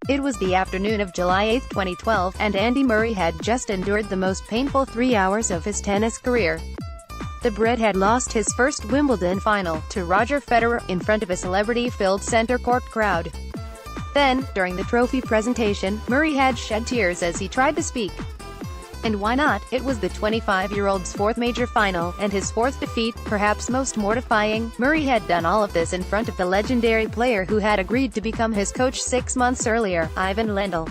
It was the afternoon of July 8, 2012, and Andy Murray had just endured the most painful 3 hours of his tennis career. The Brit had lost his first Wimbledon final, to Roger Federer, in front of a celebrity-filled center court crowd. Then, during the trophy presentation, Murray had shed tears as he tried to speak. And why not? It was the 25-year-old's fourth major final, and his fourth defeat, perhaps most mortifying. Murray had done all of this in front of the legendary player who had agreed to become his coach 6 months earlier, Ivan Lendl.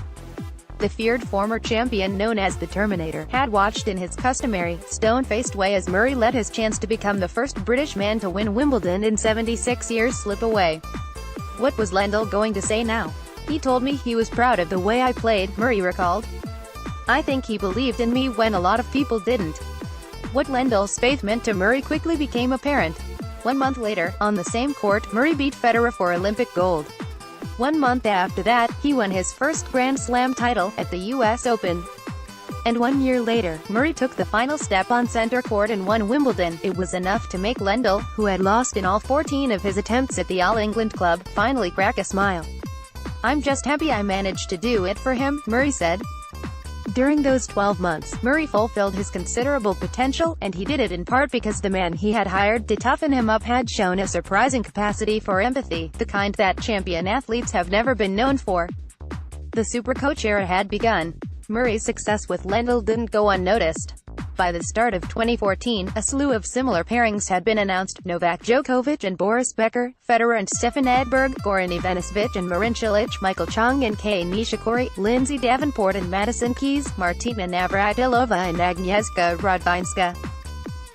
The feared former champion, known as the Terminator, had watched in his customary, stone-faced way as Murray let his chance to become the first British man to win Wimbledon in 76 years slip away. What was Lendl going to say now? "He told me he was proud of the way I played," Murray recalled. "I think he believed in me when a lot of people didn't." What Lendl's faith meant to Murray quickly became apparent. 1 month later, on the same court, Murray beat Federer for Olympic gold. 1 month after that, he won his first Grand Slam title, at the US Open. And 1 year later, Murray took the final step on center court and won Wimbledon. It was enough to make Lendl, who had lost in all 14 of his attempts at the All England club, finally crack a smile. "I'm just happy I managed to do it for him," Murray said. During those 12 months, Murray fulfilled his considerable potential, and he did it in part because the man he had hired to toughen him up had shown a surprising capacity for empathy, the kind that champion athletes have never been known for. The supercoach era had begun. Murray's success with Lendl didn't go unnoticed. By the start of 2014, a slew of similar pairings had been announced: Novak Djokovic and Boris Becker, Federer and Stefan Edberg, Goran Ivanisevic and Marin Cilic, Michael Chang and Kei Nishikori, Lindsay Davenport and Madison Keys, Martina Navratilova and Agnieszka Radwanska.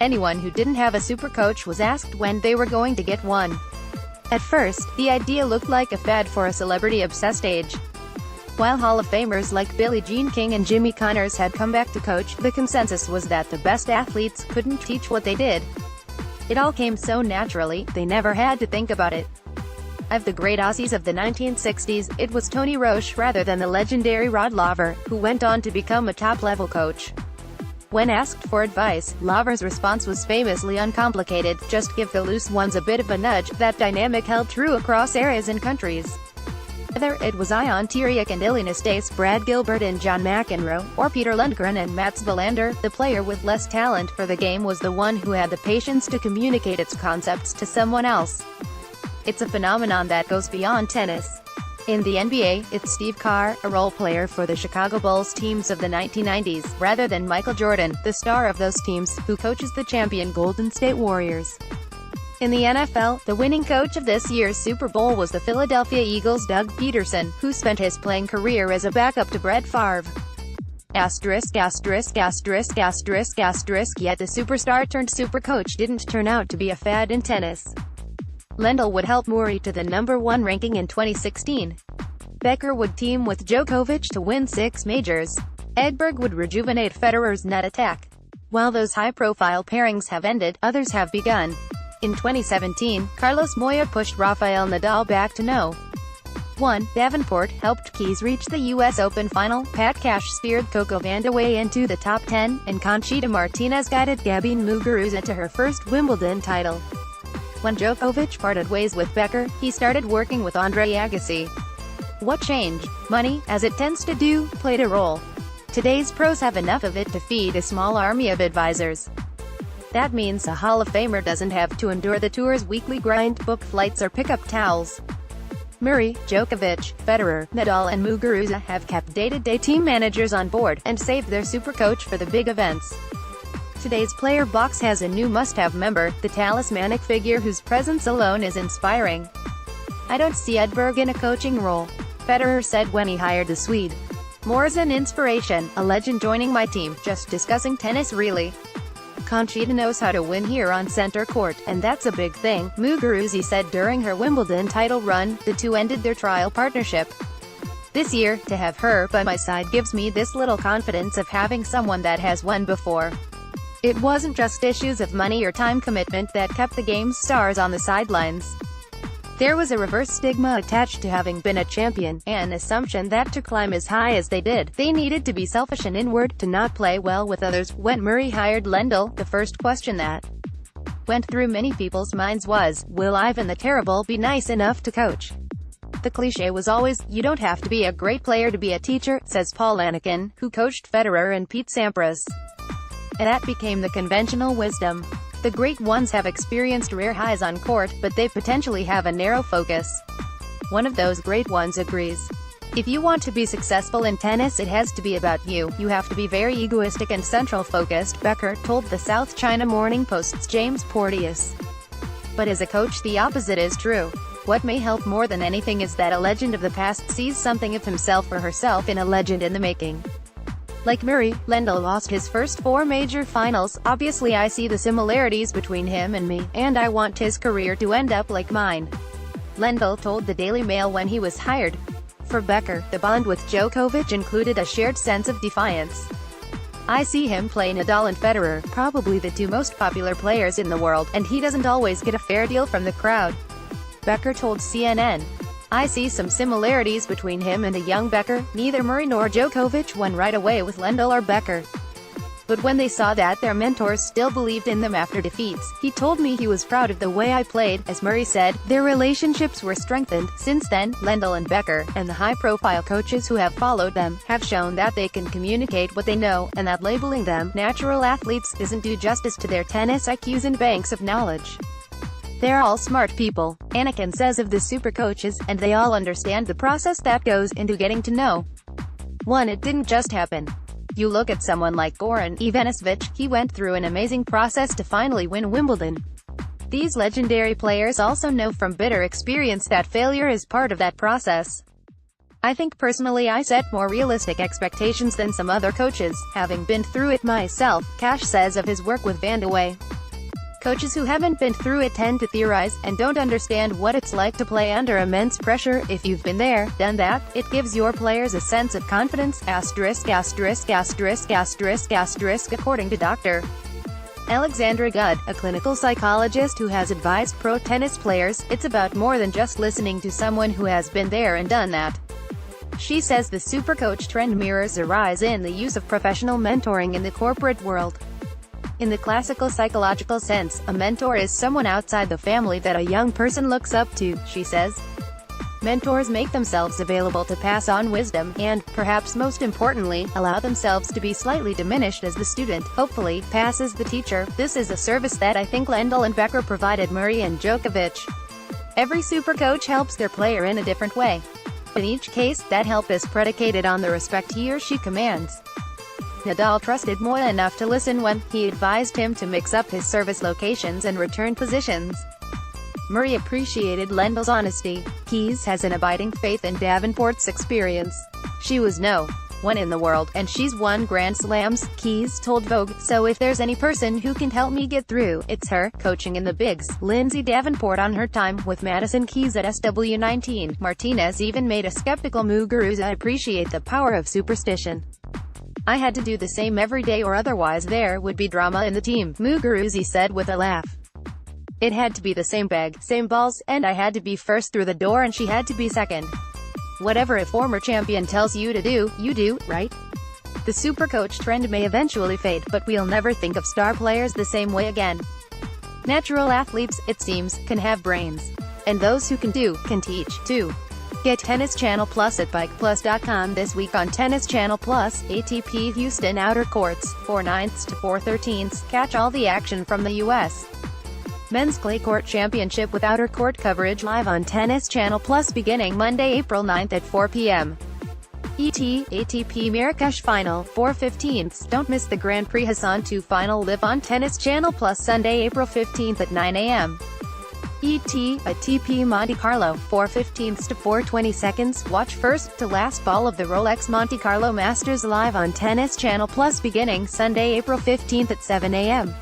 Anyone who didn't have a supercoach was asked when they were going to get one. At first, the idea looked like a fad for a celebrity-obsessed age. While Hall of Famers like Billie Jean King and Jimmy Connors had come back to coach, the consensus was that the best athletes couldn't teach what they did. It all came so naturally, they never had to think about it. Of the great Aussies of the 1960s, it was Tony Roche rather than the legendary Rod Laver, who went on to become a top-level coach. When asked for advice, Laver's response was famously uncomplicated: just give the loose ones a bit of a nudge. That dynamic held true across eras and countries. Whether it was Ion Tiriac and Ilie Nastase, Brad Gilbert and John McEnroe, or Peter Lundgren and Mats Wilander, the player with less talent for the game was the one who had the patience to communicate its concepts to someone else. It's a phenomenon that goes beyond tennis. In the NBA, it's Steve Kerr, a role player for the Chicago Bulls teams of the 1990s, rather than Michael Jordan, the star of those teams, who coaches the champion Golden State Warriors. In the NFL, the winning coach of this year's Super Bowl was the Philadelphia Eagles' Doug Peterson, who spent his playing career as a backup to Brett Favre. Yet the superstar-turned-supercoach didn't turn out to be a fad in tennis. Lendl would help Murray to the #1 ranking in 2016. Becker would team with Djokovic to win 6 majors. Edberg would rejuvenate Federer's net attack. While those high-profile pairings have ended, others have begun. In 2017, Carlos Moya pushed Rafael Nadal back to No. 1. Davenport helped Keys reach the US Open final, Pat Cash speared Coco Vandeweghe into the top 10, and Conchita Martinez guided Gabine Muguruza to her first Wimbledon title. When Djokovic parted ways with Becker, he started working with Andre Agassi. What changed? Money, as it tends to do, played a role. Today's pros have enough of it to feed a small army of advisors. That means a Hall of Famer doesn't have to endure the tour's weekly grind, book flights or pick up towels. Murray, Djokovic, Federer, Nadal and Muguruza have kept day-to-day team managers on board, and saved their supercoach for the big events. Today's player box has a new must-have member, the talismanic figure whose presence alone is inspiring. "I don't see Edberg in a coaching role," Federer said when he hired the Swede. "More as an inspiration, a legend joining my team, just discussing tennis really. Conchita knows how to win here on center court, and that's a big thing," Muguruza said during her Wimbledon title run. The two ended their trial partnership. "This year, to have her by my side gives me this little confidence of having someone that has won before." It wasn't just issues of money or time commitment that kept the game's stars on the sidelines. There was a reverse stigma attached to having been a champion, an assumption that to climb as high as they did, they needed to be selfish and inward, to not play well with others. When Murray hired Lendl, the first question that went through many people's minds was, will Ivan the Terrible be nice enough to coach? The cliché was always, you don't have to be a great player to be a teacher, says Paul Anakin, who coached Federer and Pete Sampras. And that became the conventional wisdom. The great ones have experienced rare highs on court, but they potentially have a narrow focus. One of those great ones agrees. If you want to be successful in tennis, it has to be about you. You have to be very egoistic and central-focused, Becker told the South China Morning Post's James Porteous. But as a coach, the opposite is true. What may help more than anything is that a legend of the past sees something of himself or herself in a legend in the making. Like Murray, Lendl lost his first 4 major finals. Obviously I see the similarities between him and me, and I want his career to end up like mine, Lendl told the Daily Mail when he was hired. For Becker, the bond with Djokovic included a shared sense of defiance. I see him play Nadal and Federer, probably the 2 most popular players in the world, and he doesn't always get a fair deal from the crowd, Becker told CNN. I see some similarities between him and a young Becker. Neither Murray nor Djokovic won right away with Lendl or Becker. But when they saw that their mentors still believed in them after defeats, he told me he was proud of the way I played. As Murray said, their relationships were strengthened. Since then, Lendl and Becker, and the high-profile coaches who have followed them, have shown that they can communicate what they know, and that labeling them natural athletes doesn't do justice to their tennis IQs and banks of knowledge. They're all smart people, Anakin says of the supercoaches, and they all understand the process that goes into getting to know one. It didn't just happen. You look at someone like Goran Ivanisevic, he went through an amazing process to finally win Wimbledon. These legendary players also know from bitter experience that failure is part of that process. I think personally I set more realistic expectations than some other coaches, having been through it myself, Cash says of his work with Van de Wey. Coaches who haven't been through it tend to theorize, and don't understand what it's like to play under immense pressure. If you've been there, done that, it gives your players a sense of confidence, according to Dr. Alexandra Goode, a clinical psychologist who has advised pro tennis players. It's about more than just listening to someone who has been there and done that. She says the supercoach trend mirrors a rise in the use of professional mentoring in the corporate world. In the classical psychological sense, a mentor is someone outside the family that a young person looks up to, she says. Mentors make themselves available to pass on wisdom, and, perhaps most importantly, allow themselves to be slightly diminished as the student, hopefully, passes the teacher. This is a service that I think Lendl and Becker provided Murray and Djokovic. Every supercoach helps their player in a different way. In each case, that help is predicated on the respect he or she commands. Nadal trusted Moy enough to listen when he advised him to mix up his service locations and return positions. Murray appreciated Lendl's honesty. Keys has an abiding faith in Davenport's experience. She was no one in the world, and she's won Grand Slams, Keys told Vogue, so if there's any person who can help me get through, it's her. Coaching in the bigs, Lindsay Davenport on her time with Madison Keys at SW19. Martinez even made a skeptical Muguruza appreciate the power of superstition. I had to do the same every day or otherwise there would be drama in the team, Muguruza said with a laugh. It had to be the same bag, same balls, and I had to be first through the door and she had to be second. Whatever a former champion tells you to do, you do, right? The supercoach trend may eventually fade, but we'll never think of star players the same way again. Natural athletes, it seems, can have brains. And those who can teach, too. Get Tennis Channel Plus at BikePlus.com. This week on Tennis Channel Plus, ATP Houston Outer Courts, 4/9 to 4/13. Catch all the action from the U.S. Men's Clay Court Championship with outer court coverage live on Tennis Channel Plus beginning Monday, April 9th at 4 p.m. ATP Marrakesh Final, 4/15. Don't miss the Grand Prix Hassan 2 Final live on Tennis Channel Plus Sunday, April 15th at 9 a.m. ATP Monte Carlo, 4/15 to 4/22. Watch first to last ball of the Rolex Monte Carlo Masters live on Tennis Channel Plus beginning Sunday, April 15th at 7 a.m.